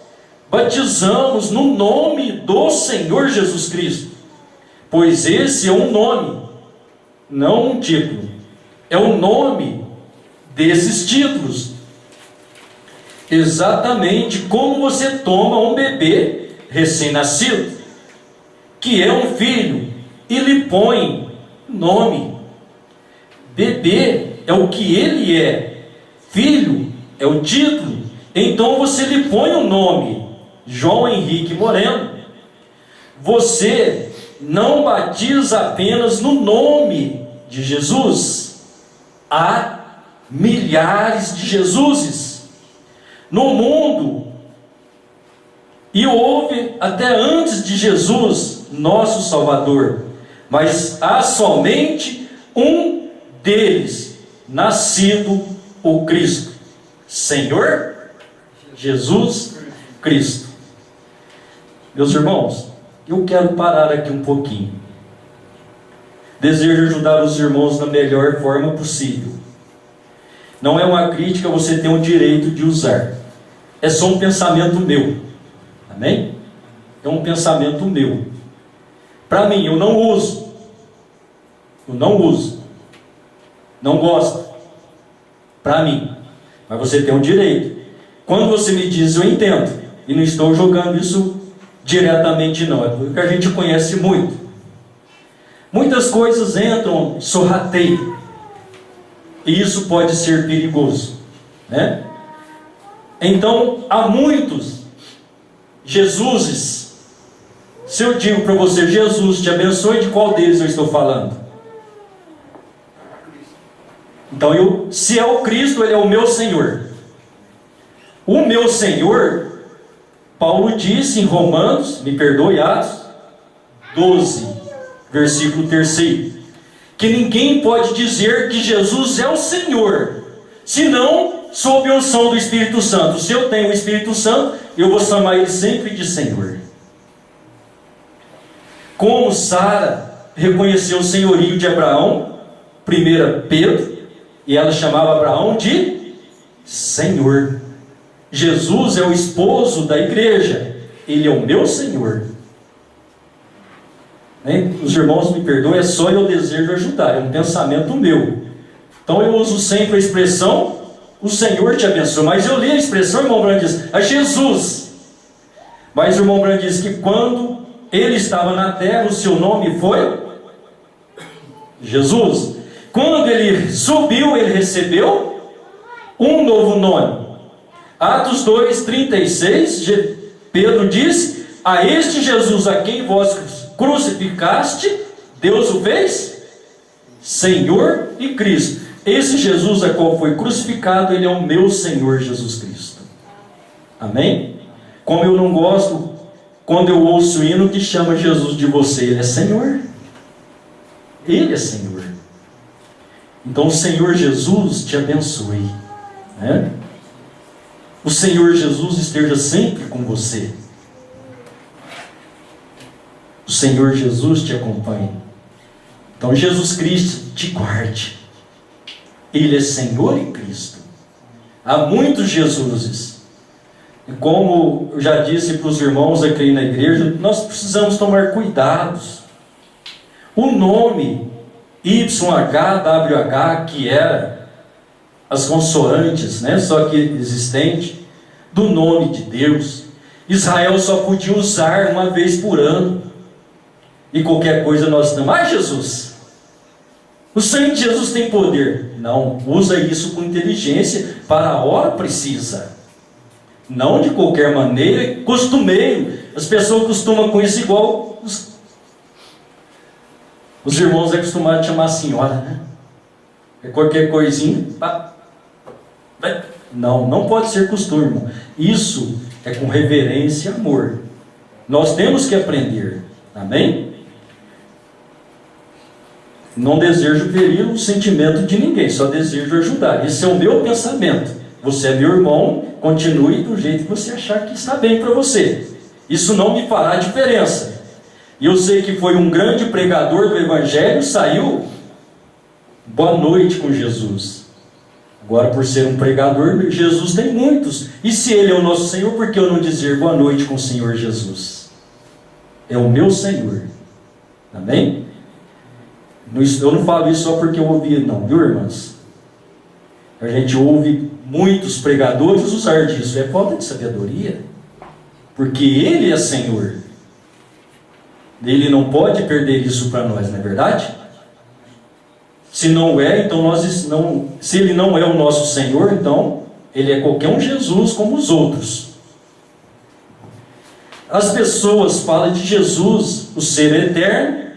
batizamos no nome do Senhor Jesus Cristo. Pois esse é um nome, não um título. É o nome desses títulos. Exatamente como você toma um bebê recém-nascido, que é um filho, e lhe põe nome. Bebê é o que ele é, filho é o título. Então você lhe põe o nome. João Henrique Moreno. Você não batiza apenas no nome de Jesus. Há milhares de Jesuses no mundo, e houve até antes de Jesus, nosso Salvador. Mas há somente um deles, nascido o Cristo, Senhor Jesus Cristo. Meus irmãos, eu quero parar aqui um pouquinho. Desejo ajudar os irmãos na melhor forma possível. Não é uma crítica, você tem o direito de usar. É só um pensamento meu. Amém? É um pensamento meu. Para mim, eu não uso. Eu não uso. Não gosto. Para mim. Mas você tem o direito. Quando você me diz, eu entendo. E não estou jogando isso diretamente, não. É porque a gente conhece muito. Muitas coisas entram sorrateio. E isso pode ser perigoso, né? Então, há muitos Jesuses. Se eu digo para você, Jesus te abençoe, de qual deles eu estou falando? Então, se é o Cristo, ele é o meu Senhor. O meu Senhor, Paulo disse em Romanos, me perdoe, Atos 12, versículo 3, que ninguém pode dizer que Jesus é o Senhor, senão sob a unção do Espírito Santo. Se eu tenho o Espírito Santo, eu vou chamar ele sempre de Senhor. Como Sara reconheceu o senhorio de Abraão, 1 Pedro, e ela chamava Abraão de Senhor. Jesus é o esposo da igreja, ele é o meu Senhor. Os irmãos me perdoem, é só eu desejo ajudar, é um pensamento meu. Então eu uso sempre a expressão, o Senhor te abençoe. Mas eu li a expressão, o irmão Branco diz, a Jesus. Mas o irmão Branco diz que quando ele estava na terra, o seu nome foi Jesus. Quando ele subiu, ele recebeu um novo nome. Atos 2:36, Pedro diz, a este Jesus a quem vós crucificaste, Deus o fez Senhor e Cristo. Esse Jesus a qual foi crucificado, ele é o meu Senhor Jesus Cristo. Amém? Como eu não gosto quando eu ouço o hino que chama Jesus de você, ele é Senhor. Ele é Senhor. Então o Senhor Jesus te abençoe, né? O Senhor Jesus esteja sempre com você. O Senhor Jesus te acompanhe. Então Jesus Cristo te guarde. Ele é Senhor e Cristo. Há muitos Jesuses. E como eu já disse para os irmãos aqui na igreja, nós precisamos tomar cuidados. O nome YHWH, que era as consoantes, né, só que existente, do nome de Deus, Israel só podia usar uma vez por ano. E qualquer coisa nós estamos, Jesus, o sangue de Jesus tem poder. Não, usa isso com inteligência para a hora precisa. Não de qualquer maneira, costumeiro. As pessoas costumam com isso igual os irmãos é acostumado a chamar a senhora, né? É qualquer coisinha, pá. Não, não pode ser costume, irmão. Isso é com reverência e amor. Nós temos que aprender. Amém? Não desejo ferir o sentimento de ninguém, só desejo ajudar. Esse é o meu pensamento. Você é meu irmão, continue do jeito que você achar que está bem para você. Isso não me fará diferença. E eu sei que foi um grande pregador do Evangelho, saiu boa noite com Jesus. Agora, por ser um pregador, Jesus tem muitos. E se Ele é o nosso Senhor, por que eu não dizer boa noite com o Senhor Jesus? É o meu Senhor. Amém? Eu não falo isso só porque eu ouvi, não, viu, irmãs? A gente ouve muitos pregadores usar disso. É falta de sabedoria. Porque Ele é Senhor. Ele não pode perder isso para nós, não é verdade? Se não é, então se Ele não é o nosso Senhor, então Ele é qualquer um Jesus como os outros. As pessoas falam de Jesus, o ser eterno,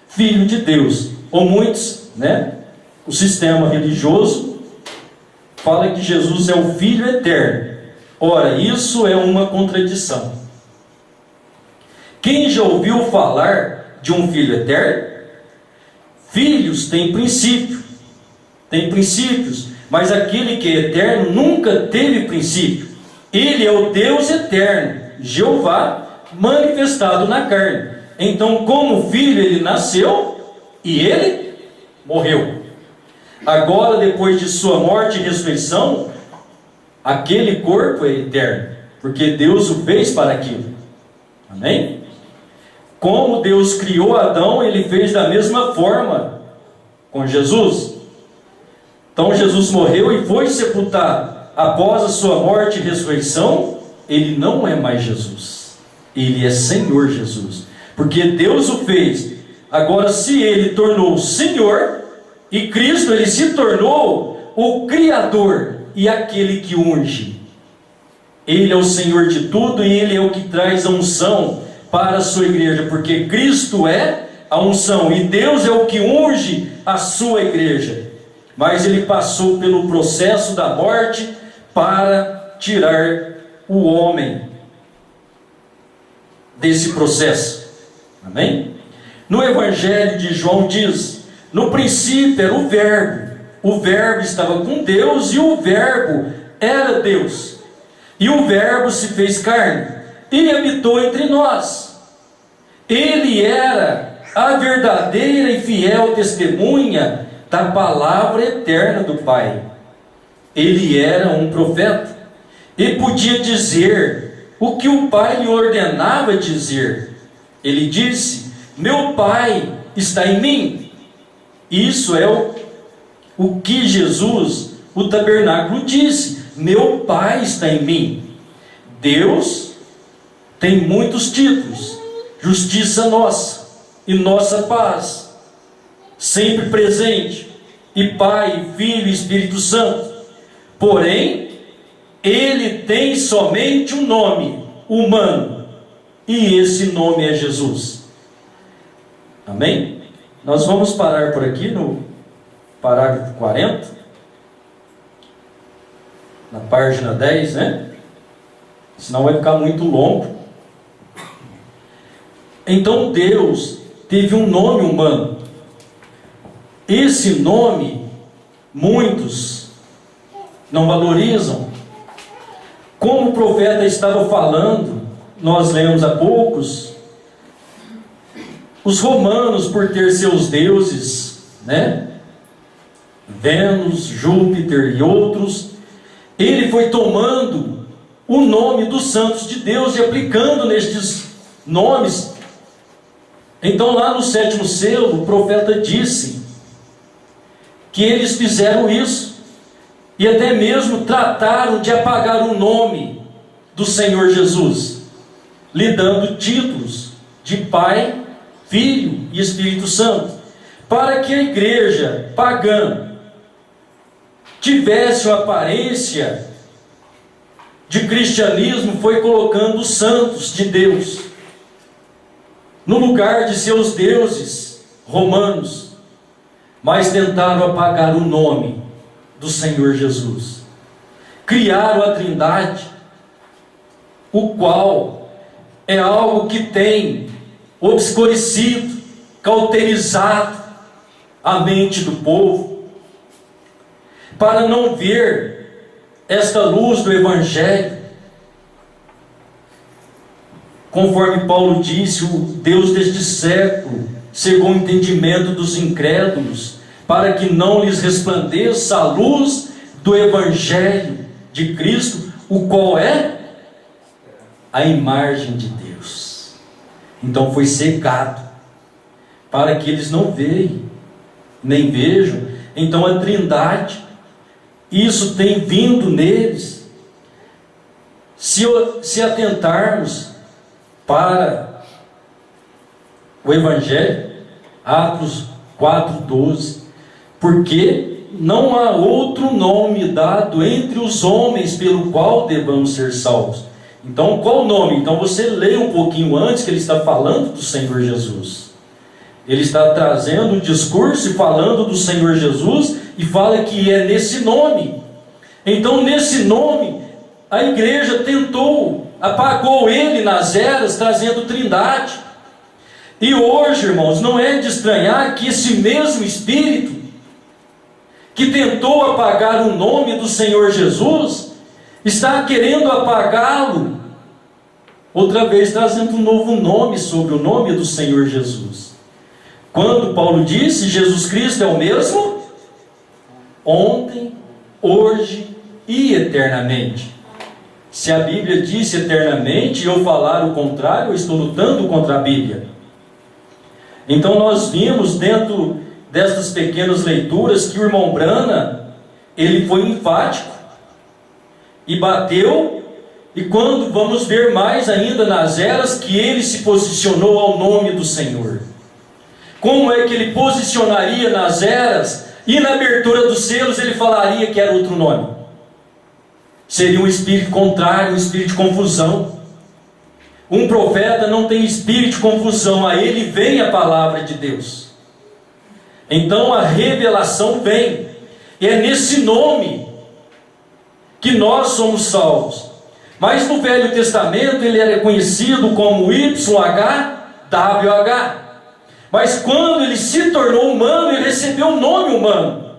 Filho de Deus. Ou muitos, né? O sistema religioso fala que Jesus é o Filho eterno. Ora, isso é uma contradição. Quem já ouviu falar de um Filho eterno? Filhos têm princípio, têm princípios, mas aquele que é eterno nunca teve princípio. Ele é o Deus eterno, Jeová, manifestado na carne. Então, como filho, ele nasceu e ele morreu. Agora, depois de sua morte e ressurreição, aquele corpo é eterno, porque Deus o fez para aquilo. Amém? Como Deus criou Adão, Ele fez da mesma forma com Jesus. Então Jesus morreu e foi sepultado. Após a sua morte e ressurreição, Ele não é mais Jesus. Ele é Senhor Jesus. Porque Deus o fez. Agora, se Ele tornou Senhor, e Cristo, Ele se tornou o Criador e aquele que unge. Ele é o Senhor de tudo e Ele é o que traz a unção para a sua igreja, porque Cristo é a unção e Deus é o que unge a sua igreja. Mas Ele passou pelo processo da morte para tirar o homem desse processo. Amém? No Evangelho de João diz: no princípio era o Verbo estava com Deus e o Verbo era Deus. E o Verbo se fez carne e habitou entre nós. Ele era a verdadeira e fiel testemunha da palavra eterna do Pai. Ele era um profeta e podia dizer o que o Pai lhe ordenava dizer. Ele disse: meu Pai está em mim. Isso é o que Jesus, o tabernáculo, disse: meu Pai está em mim. Deus tem muitos títulos: justiça nossa e nossa paz, sempre presente, e Pai, Filho e Espírito Santo. Porém, Ele tem somente um nome humano, e esse nome é Jesus. Amém? Nós vamos parar por aqui no parágrafo 40, na página 10, né? Senão vai ficar muito longo. Então Deus teve um nome humano. Esse nome muitos não valorizam. Como o profeta estava falando, nós lemos há poucos, os romanos, por ter seus deuses, né? Vênus, Júpiter e outros, ele foi tomando o nome dos santos de Deus e aplicando nestes nomes. Então, lá no 7º selo, o profeta disse que eles fizeram isso e até mesmo trataram de apagar o nome do Senhor Jesus, lhe dando títulos de Pai, Filho e Espírito Santo, para que a igreja pagã tivesse uma aparência de cristianismo. Foi colocando os santos de Deus no lugar de seus deuses romanos, mas tentaram apagar o nome do Senhor Jesus. Criaram a Trindade, o qual é algo que tem obscurecido, cauterizado a mente do povo, para não ver esta luz do Evangelho. Conforme Paulo disse, o Deus deste século cegou o entendimento dos incrédulos, para que não lhes resplandeça a luz do Evangelho de Cristo, o qual é a imagem de Deus. Então foi cegado, para que eles não vejam, nem vejam. Então a Trindade, isso tem vindo neles. Se atentarmos para o Evangelho, Atos 4:12, porque não há outro nome dado entre os homens pelo qual devamos ser salvos. Então, qual o nome? Então você lê um pouquinho antes, que ele está falando do Senhor Jesus. Ele está trazendo um discurso e falando do Senhor Jesus, e fala que é nesse nome. Então, nesse nome, a igreja apagou ele nas eras, trazendo Trindade. E hoje, irmãos, não é de estranhar que esse mesmo Espírito que tentou apagar o nome do Senhor Jesus está querendo apagá-lo outra vez, trazendo um novo nome sobre o nome do Senhor Jesus. Quando Paulo disse: Jesus Cristo é o mesmo ontem, hoje e eternamente. Se a Bíblia disse eternamente e eu falar o contrário, eu estou lutando contra a Bíblia. Então nós vimos dentro destas pequenas leituras que o irmão Brana, ele foi enfático e bateu. E quando vamos ver mais ainda nas eras, que ele se posicionou ao nome do Senhor. Como é que ele posicionaria nas eras, e na abertura dos selos ele falaria que era outro nome? Seria um espírito contrário, um espírito de confusão. Um profeta não tem espírito de confusão, a ele vem a palavra de Deus. Então a revelação vem, e é nesse nome que nós somos salvos. Mas no Velho Testamento ele era conhecido como YHWH. Mas quando ele se tornou humano, ele recebeu um nome humano.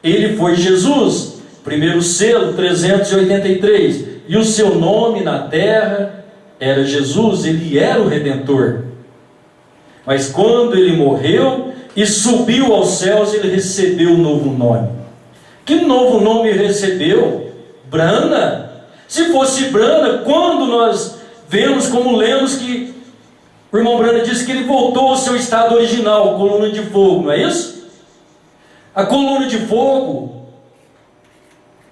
Ele foi Jesus. Primeiro selo, 383. E o seu nome na terra era Jesus. Ele era o Redentor. Mas quando ele morreu e subiu aos céus, ele recebeu um novo nome. Que novo nome ele recebeu? Brana. Se fosse Brana, quando nós vemos, como lemos, que o irmão Brana disse que ele voltou ao seu estado original, coluna de fogo, não é isso? A coluna de fogo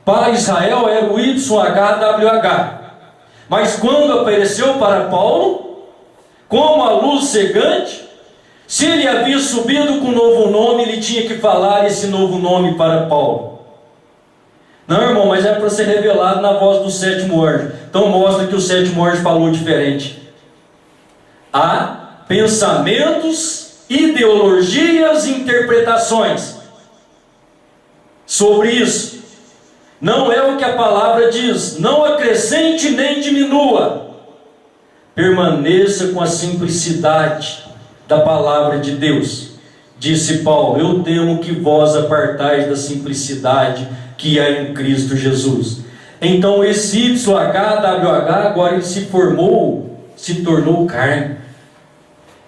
para Israel era o YHWH. Mas quando apareceu para Paulo, como a luz cegante, se ele havia subido com um novo nome, ele tinha que falar esse novo nome para Paulo. Não, irmão, mas é para ser revelado na voz do sétimo anjo. Então mostra que o sétimo anjo falou diferente. Há pensamentos, ideologias, interpretações sobre isso. Não é o que a palavra diz. Não acrescente nem diminua. Permaneça com a simplicidade da palavra de Deus. Disse Paulo: eu temo que vós apartais da simplicidade que há em Cristo Jesus. Então esse YHWH agora ele se tornou carne.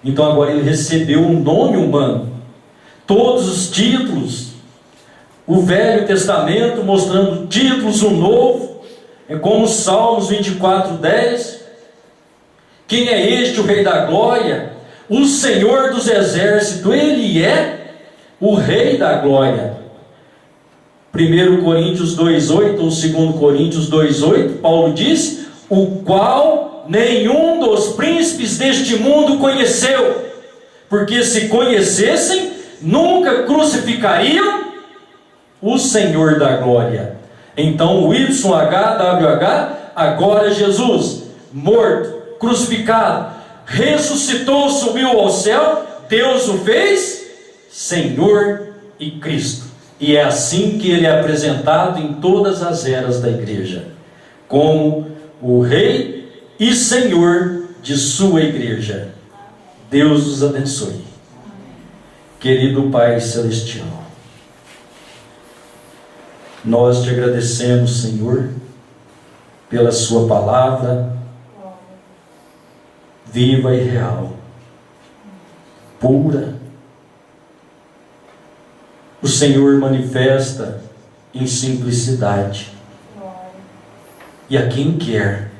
Então agora ele recebeu um nome humano. Todos os títulos, o Velho Testamento mostrando títulos, o Novo, é como Salmos 24:10. Quem é este, o Rei da Glória? O Senhor dos Exércitos, Ele é o Rei da Glória. 1 Coríntios 2,8 ou 2 Coríntios 2,8, Paulo diz: o qual nenhum dos príncipes deste mundo conheceu, porque se conhecessem, nunca crucificariam o Senhor da Glória. Então o YHWH, agora Jesus, morto, crucificado, ressuscitou, subiu ao céu, Deus o fez Senhor e Cristo. E é assim que ele é apresentado em todas as eras da igreja, como o Rei e Senhor de sua igreja. Deus os abençoe. Querido Pai Celestial, nós te agradecemos, Senhor, pela sua palavra viva e real, pura. O Senhor manifesta em simplicidade. E a quem quer.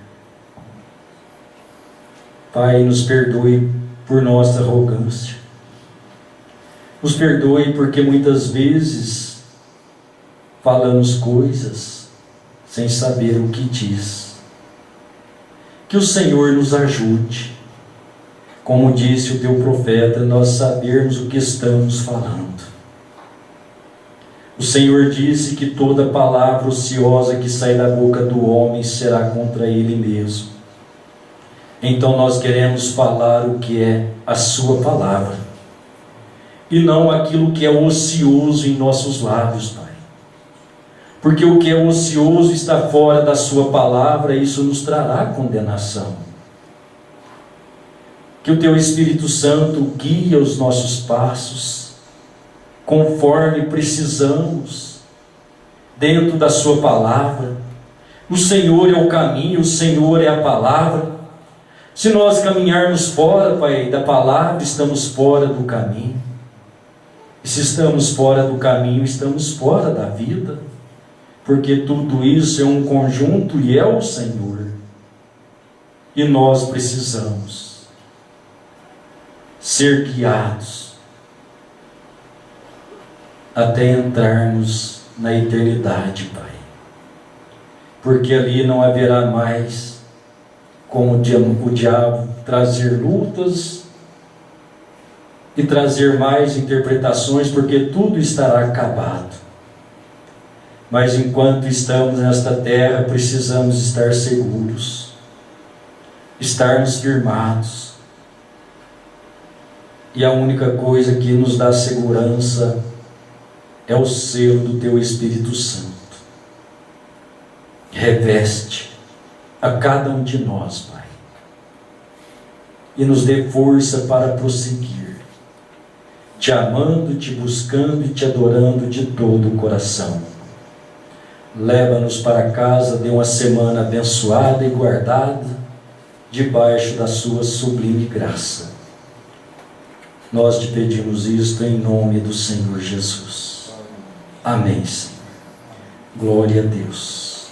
Pai, nos perdoe por nossa arrogância. Nos perdoe porque muitas vezes falamos coisas sem saber o que diz. Que o Senhor nos ajude, como disse o teu profeta, nós sabermos o que estamos falando. O Senhor disse que toda palavra ociosa que sai da boca do homem será contra ele mesmo. Então nós queremos falar o que é a sua palavra, e não aquilo que é ocioso em nossos lábios, Pai. Porque o que é ocioso está fora da sua palavra, e isso nos trará condenação. Que o teu Espírito Santo guie os nossos passos, conforme precisamos, dentro da sua palavra. O Senhor é o caminho, o Senhor é a palavra. Se nós caminharmos fora, Pai, da palavra, estamos fora do caminho. E se estamos fora do caminho, estamos fora da vida, porque tudo isso é um conjunto e é o Senhor. E nós precisamos ser guiados até entrarmos na eternidade, Pai. Porque ali não haverá mais como o diabo trazer lutas e trazer mais interpretações, porque tudo estará acabado. Mas enquanto estamos nesta terra, precisamos estar seguros, estarmos firmados. E a única coisa que nos dá segurança é o selo do teu Espírito Santo. Reveste a cada um de nós, Pai, e nos dê força para prosseguir, te amando, te buscando e te adorando de todo o coração. Leva-nos para casa de uma semana abençoada e guardada, debaixo da sua sublime graça. Nós te pedimos isto em nome do Senhor Jesus. Amém, Senhor. Glória a Deus.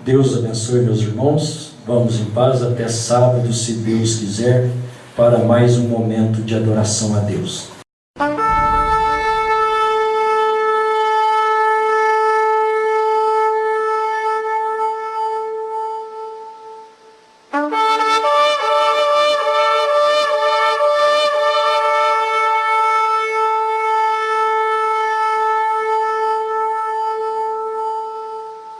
Deus abençoe, meus irmãos. Vamos em paz até sábado, se Deus quiser, para mais um momento de adoração a Deus.